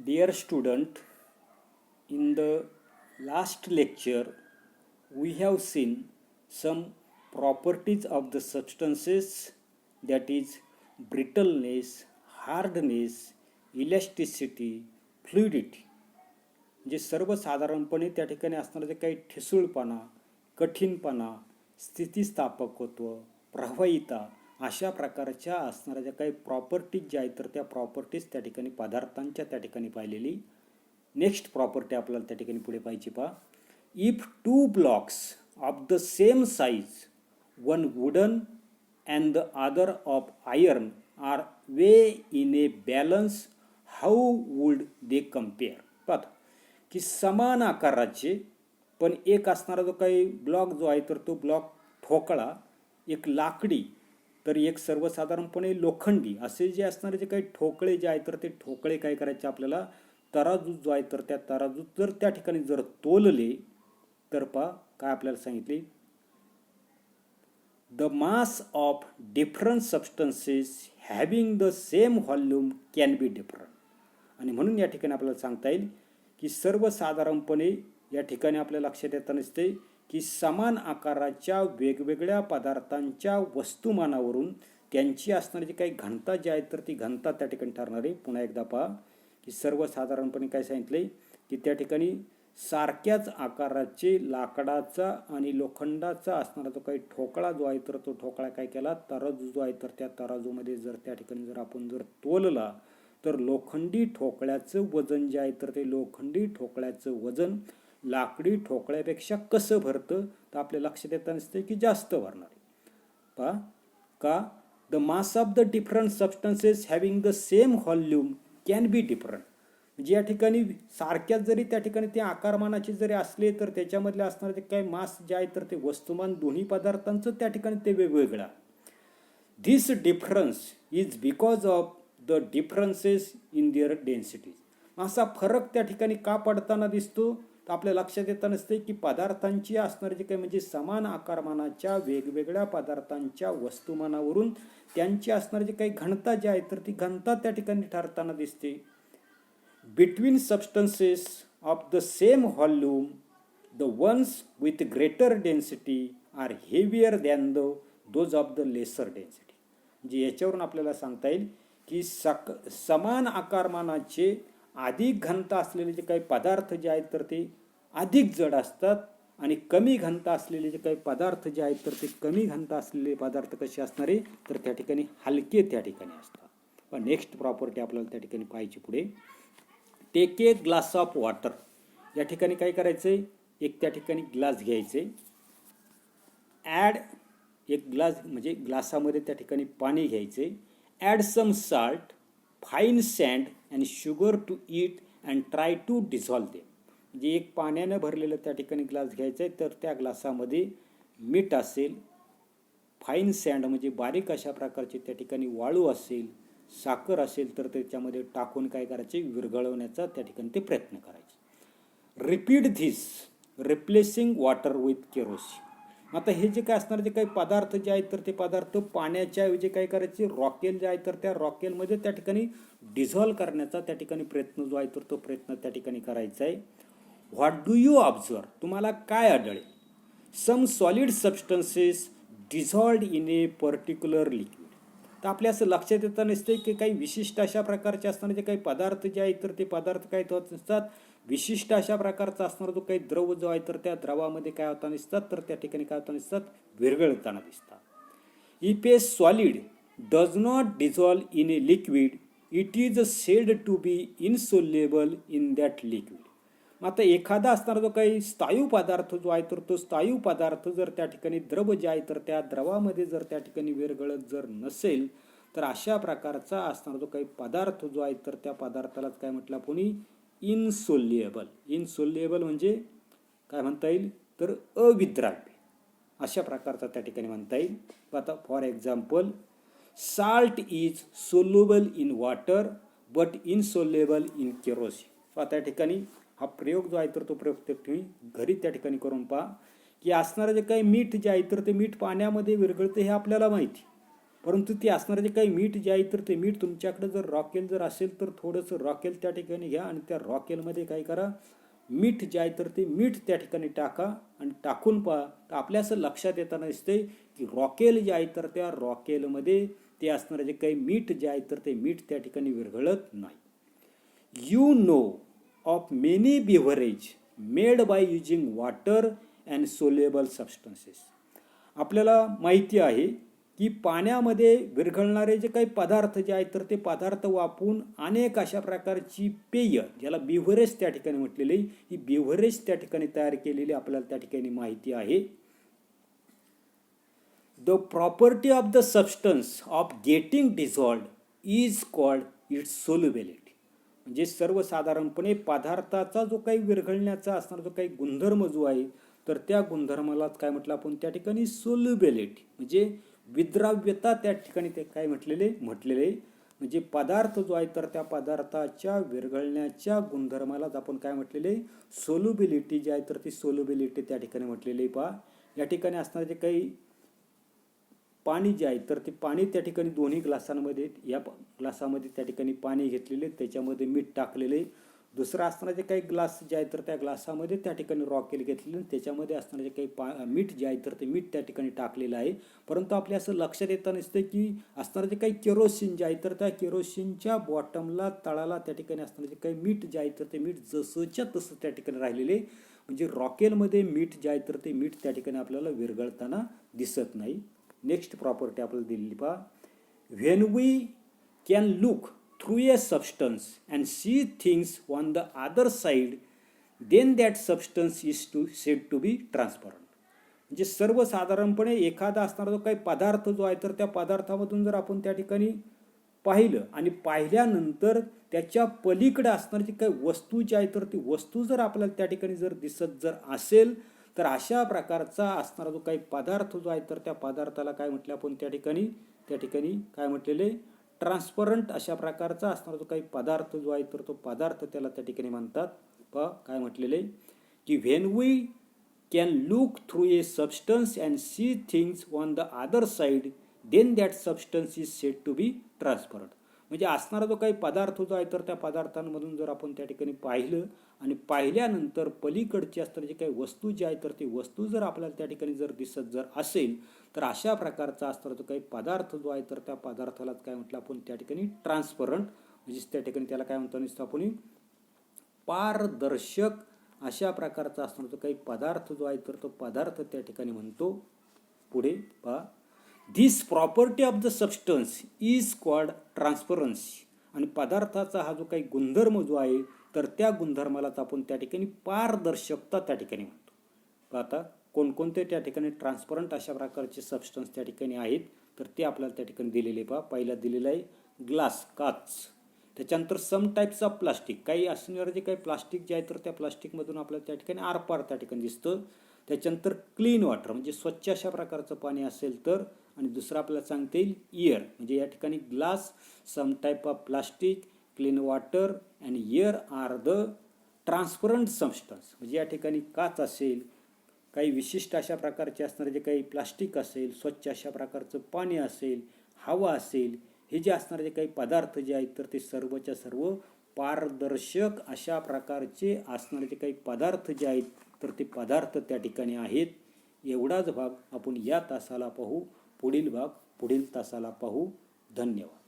Dear student, in the last lecture, we have seen some properties of the substances, that is brittleness, hardness, elasticity, fluidity. जे सर्वसाधारणपणे त्या ठिकाणी असणारे जे काही ठिसूळपणा, कठीणपणा, स्थितिस्थापकत्व, प्रवाहिता अशा प्रकारच्या असणाऱ्या ज्या काही प्रॉपर्टीज ज्या आहेत तर त्या प्रॉपर्टीज त्या ठिकाणी पदार्थांच्या त्या ठिकाणी पाहिलेली. नेक्स्ट प्रॉपर्टी आपल्याला त्या ठिकाणी पुढे पाहिजे पहा. If two blocks of the same size, one wooden and the other of iron are weigh in a balance, how would they compare. पाहता की समान आकाराचे पण एक असणारा जो काही ब्लॉक जो आहे तर तो ब्लॉक ठोकळा, एक लाकडी तर एक सर्वसाधारणपणे लोखंडी, असे जे असणारे जे काही ठोकळे जे आहे तर ते ठोकळे काय करायचे आपल्याला तराजू जो आहे तर त्या तराजू जर त्या ठिकाणी जर तोलले तर पहा काय आपल्याला सांगितले, the mass of different substances having the same volume can be different. आणि म्हणून या ठिकाणी आपल्याला सांगता येईल की सर्वसाधारणपणे या ठिकाणी आपल्या लक्षात येताना दिसते की समान आकाराच्या वेगवेगळ्या पदार्थांच्या वस्तुमानावरून त्यांची असणारी जी काही घनता जी आहे तर ती घनता त्या ठिकाणी ठरणार आहे. पुन्हा एकदा पहा की सर्वसाधारणपणे काय सांगितले की त्या ठिकाणी सारख्याच आकाराचे लाकडाचा आणि लोखंडाचा असणारा जो काही ठोकळा जो आहे तर तो ठोकळा काय केला, तराजू जो आहे तर त्या तराजूमध्ये जर त्या ठिकाणी जर आपण जर तोलला तर लोखंडी ठोकळ्याचं वजन जे आहे तर ते लोखंडी ठोकळ्याचं वजन लाकडी ठोकळ्यापेक्षा कसं भरतं तर आपल्या लक्षात येताना दिसतं की जास्त भरणार आहे. पहा का, the mass of the different substances having the same volume can be different. म्हणजे या ठिकाणी सारख्याच जरी त्या ठिकाणी ते आकारमानाचे जरी असले तर त्याच्यामधले असणारे जे काही मास जे आहे तर ते वस्तुमान दोन्ही पदार्थांचं त्या ठिकाणी ते वेगवेगळं. This difference is because of the differences in their densities. असा फरक त्या ठिकाणी का पडताना दिसतो तर आपल्या लक्षात येताना नसते की पदार्थांची असणारे जे काही म्हणजे समान आकारमानाच्या वेगवेगळ्या पदार्थांच्या वस्तुमानावरून त्यांची असणारी जे काही घनता जी आहे तर ती घनता त्या ठिकाणी ठरताना दिसते. Between substances of the same volume, the ones with greater density are heavier than those of the lesser density. म्हणजे याच्यावरून आपल्याला सांगता येईल की समान आकारमानाचे अधिक घनता असलेले जे काही पदार्थ जे आहेत तर ते अधिक जड असतात आणि कमी घनता असलेले जे काही पदार्थ जे आहेत तर ते कमी घनता असलेले पदार्थ कसे असणारे तर त्या ठिकाणी हलके त्या ठिकाणी असतात. पण नेक्स्ट प्रॉपर्टी आपल्याला त्या ठिकाणी पाहायची पुढे. Take a glass of water. या ठिकाणी काय करायचंय, एक त्या ठिकाणी ग्लास घ्यायचे, ॲड एक ग्लास म्हणजे ग्लासामध्ये त्या ठिकाणी पाणी घ्यायचे, add some salt, fine sand and sugar to it and try to dissolve them. म्हणजे एक पाण्यानं भरलेलं त्या ठिकाणी ग्लास घ्यायचा आहे तर त्या ग्लासामध्ये मीठ असेल, फाईन सँड म्हणजे बारीक अशा प्रकारचे त्या ठिकाणी वाळू असेल, साखर असेल तर त्याच्यामध्ये टाकून काय करायचे, विरघळवण्याचा त्या ठिकाणी ते प्रयत्न करायचे. Repeat this replacing water with kerosene. आता हे जे काय असणार जे काही पदार्थ जे आहेत तर ते पदार्थ पाण्याच्या ऐवजी काय करायचे, रॉकेल जे आहे तर त्या रॉकेलमध्ये त्या ठिकाणी डिझॉल्व करण्याचा त्या ठिकाणी प्रयत्न जो आहे तर तो प्रयत्न त्या ठिकाणी करायचा आहे. What do you observe. तुम्हाला काय आढळेल. Some solid substances dissolved in a particular liquid. तर आपल्या असं लक्षात येतं नसते की काही विशिष्ट अशा प्रकारचे असणारे जे काही पदार्थ जे आहेत तर ते पदार्थ काय होत नसतात, विशिष्ट अशा प्रकारचा असणारा जो काही द्रव जो आहे तर त्या द्रवामध्ये काय होताना दिसतात तर त्या ठिकाणी काय होताना दिसतात, विरघळताना दिसतात. If a solid does not dissolve in a liquid, it is said to be insoluble in that liquid. आता एखादा असणारा जो काही स्थायू पदार्थ जो आहे तर तो स्थायू पदार्थ जर त्या ठिकाणी द्रव जे आहे तर त्या द्रवामध्ये जर त्या ठिकाणी विरघळत जर नसेल तर अशा प्रकारचा असणारा जो काही पदार्थ जो आहे तर त्या पदार्थालाच काय म्हटलं कोणी, इनसोल्युएबल. इनसोल्युएबल म्हणजे काय म्हणता येईल तर अविद्राव्य अशा प्रकारचा त्या ठिकाणी म्हणता येईल. आता for example, salt is soluble in water but insoluble in kerosene. आता या ठिकाणी हा प्रयोग जो आहे तर तो प्रयोग तुम्ही घरी त्या ठिकाणी करून पहा की असणारं जे काही मीठ जे आहे तर ते मीठ पाण्यामध्ये विरघळते हे आपल्याला माहिती, परंतु ते असणारे जे काही मीठ जे आहे तर ते मीठ तुमच्याकडे जर रॉकेल जर असेल तर थोडंसं रॉकेल त्या ठिकाणी घ्या आणि त्या रॉकेलमध्ये काय करा, मीठ जे आहे तर ते मीठ त्या ठिकाणी टाका आणि टाकून पहा. तर आपल्या असं लक्षात येताना दिसते की रॉकेल जे आहे तर त्या रॉकेलमध्ये ते असणारे जे काही मीठ जे आहे तर ते मीठ त्या ठिकाणी विरघळत नाही. You know of many beverage made by using water and soluble substances. आपल्याला माहिती आहे की पाण्यामध्ये विरघळणारे जे काही पदार्थ जे आहेत तर ते पदार्थ वापरून अनेक अशा प्रकारची पेय, ज्याला बिव्हरेज त्या ठिकाणी म्हटलेली, ही बिव्हरेज त्या ठिकाणी तयार केलेली आपल्याला त्या ठिकाणी माहिती आहे. The property of the substance of getting dissolved is called its solubility. म्हणजे सर्वसाधारणपणे पदार्थाचा जो काही विरघळण्याचा असणारा जो काही गुणधर्म जो आहे तर त्या गुणधर्मालाच काय म्हटलं आपण त्या ठिकाणी सोल्युबिलिटी, म्हणजे विद्राव्यता त्या ठिकाणी ते काय म्हटलेले म्हणजे पदार्थ जो आहे तर त्या पदार्थाच्या विरघळण्याच्या गुणधर्मालाच आपण काय म्हटलेले सोल्युबिलिटी जी आहे तर ती सोल्युबिलिटी त्या ठिकाणी म्हटलेली. पहा या ठिकाणी असणारे जे काही पाणी जे आहे तर ते पाणी त्या ठिकाणी दोन्ही ग्लासांमध्ये, या ग्लासामध्ये त्या ठिकाणी पाणी घेतलेले, त्याच्यामध्ये मीठ टाकलेले. दुसरा असणारे जे काही ग्लास जे आहे तर त्या ग्लासामध्ये त्या ठिकाणी रॉकेल घेतलेले, त्याच्यामध्ये असणारे जे काही मीठ जे आहे तर ते मीठ त्या ठिकाणी टाकलेलं आहे. परंतु आपल्या असं लक्षात येतं नसतं की असणारे जे काही केरोसिन जे आहे तर त्या केरोसिनच्या बॉटमला, तळाला त्या ठिकाणी असणारे जे काही मीठ जे आहे तर ते मीठ जसंच्या तसं त्या ठिकाणी राहिलेले, म्हणजे रॉकेलमध्ये मीठ जे आहे तर ते मीठ त्या ठिकाणी आपल्याला विरघळताना दिसत नाही. नेक्स्ट प्रॉपर्टी आपल्याला दिलेली पहा, when we can look through a substance and see things on the other side then that substance is said to be transparent. म्हणजे सर्वसाधारणपणे एखादा असणारा जो काही पदार्थ जो आहे तर त्या पदार्थामधून जर आपण त्या ठिकाणी पाहिलं आणि पाहिल्यानंतर त्याच्या पलीकडे असणारी जी काही वस्तू जी आहे तर ती वस्तू जर आपल्याला त्या ठिकाणी जर दिसत जर असेल तर अशा प्रकारचा असणारा जो काही पदार्थ जो आहे तर त्या पदार्थाला काय म्हटलं आपण त्या ठिकाणी काय म्हटलेले ट्रान्सपरंट अशा प्रकारचा असणारा जो काही पदार्थ जो आहे तर तो पदार्थ त्याला त्या ठिकाणी म्हणतात. काय म्हटलेले की when we can look through a substance and see things on the other side then that substance is said to be transparent. म्हणजे असणारा जो काही पदार्थ जो आहे तर त्या पदार्थांमधून जर आपण त्या ठिकाणी पाहिलं आणि पाहिल्यानंतर पलीकडची असणारी जी काही वस्तू जी आहे तर ती वस्तू जर आपल्याला त्या ठिकाणी जर दिसत जर असेल तर अशा प्रकारचा असणारा जो काही पदार्थ जो आहे तर त्या पदार्थाला काय म्हटलं आपण त्या ठिकाणी ट्रान्सपरंट, म्हणजे त्या ठिकाणी त्याला काय म्हणतो आपण पारदर्शक अशा प्रकारचा असणारा जो काही पदार्थ जो आहे तर तो पदार्थ त्या ठिकाणी म्हणतो. पुढे पहा, this property of the substance is called transparency. आणि पदार्थाचा हा जो काही गुणधर्म जो आहे तर त्या गुणधर्मालाच आपण त्या ठिकाणी पारदर्शकता त्या ठिकाणी म्हणतो. आता कोणकोणते त्या ठिकाणी ट्रान्सपरंट अशा प्रकारचे सबस्टन्स त्या ठिकाणी आहेत तर ते आपल्याला त्या ठिकाणी दिलेले. पहा पहिला दिलेला आहे ग्लास, काच. त्याच्यानंतर सम टाईप्स ऑफ प्लास्टिक, काही असणारे जे काही प्लास्टिक जे आहे तर त्या प्लास्टिकमधून आपल्याला त्या ठिकाणी आरपार त्या ठिकाणी दिसतं. त्याच्यानंतर क्लीन वॉटर, म्हणजे स्वच्छ अशा प्रकारचं पाणी असेल तर. आणि दुसरं आपल्याला सांगता येईल एअर, म्हणजे या ठिकाणी glass, some type of plastic, clean water and air are the transparent substance. म्हणजे या ठिकाणी काच असेल, काही विशिष्ट अशा प्रकारचे असणारे जे काही प्लास्टिक असेल, स्वच्छ अशा प्रकारचं पाणी असेल, हवा असेल, हे जे असणारे जे काही पदार्थ जे आहेत तर ते सर्वच्या सर्व पारदर्शक अशा प्रकारचे असणारे जे काही पदार्थ जे आहेत तर ते पदार्थ त्या ठिकाणी आहेत. एवढाच भाग आपण या तासाला पाहू. पुढील भाग पुढील तासाला पाहू. धन्यवाद.